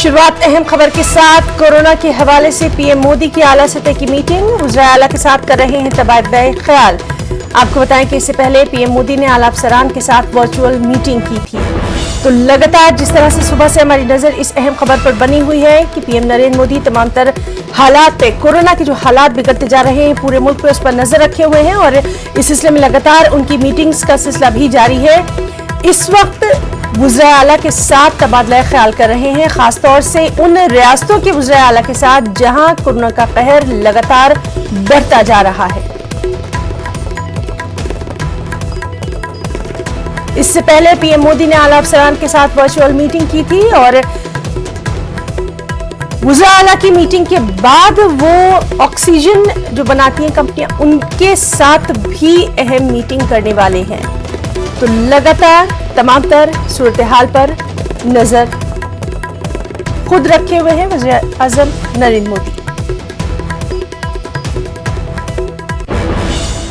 शुरुआत अहम खबर के साथ कोरोना के हवाले से पीएम मोदी की आला सतह की मीटिंग वज़ीर आला के साथ कर रहे हैं तबादला ख्याल। आपको बताएं कि इससे पहले पीएम मोदी ने आला अफसरान के साथ वर्चुअल मीटिंग की थी। तो लगातार जिस तरह से सुबह से हमारी नजर इस अहम खबर पर बनी हुई है कि पीएम नरेंद्र मोदी तमाम तर हालात पे, कोरोना के जो हालात बिगड़ते जा रहे हैं पूरे मुल्क पे, उस पर नजर रखे हुए हैं और इस सिलसिले में लगातार उनकी मीटिंग्स का सिलसिला भी जारी है। इस वक्त वज़ीर आला के साथ तबादला ख्याल कर रहे हैं, खासतौर से उन रियासतों के वज़ीर आला के साथ जहां कोरोना का कहर लगातार बढ़ता जा रहा है। इससे पहले पीएम मोदी ने आला अफसरान के साथ वर्चुअल मीटिंग की थी और वज़ीर आला की मीटिंग के बाद वो ऑक्सीजन जो बनाती हैं कंपनियां, उनके साथ भी अहम मीटिंग करने वाले हैं। तो लगातार तमाम तर सूरत हाल पर नजर खुद रखे हुए हैं वज़ीर आज़म नरेंद्र मोदी।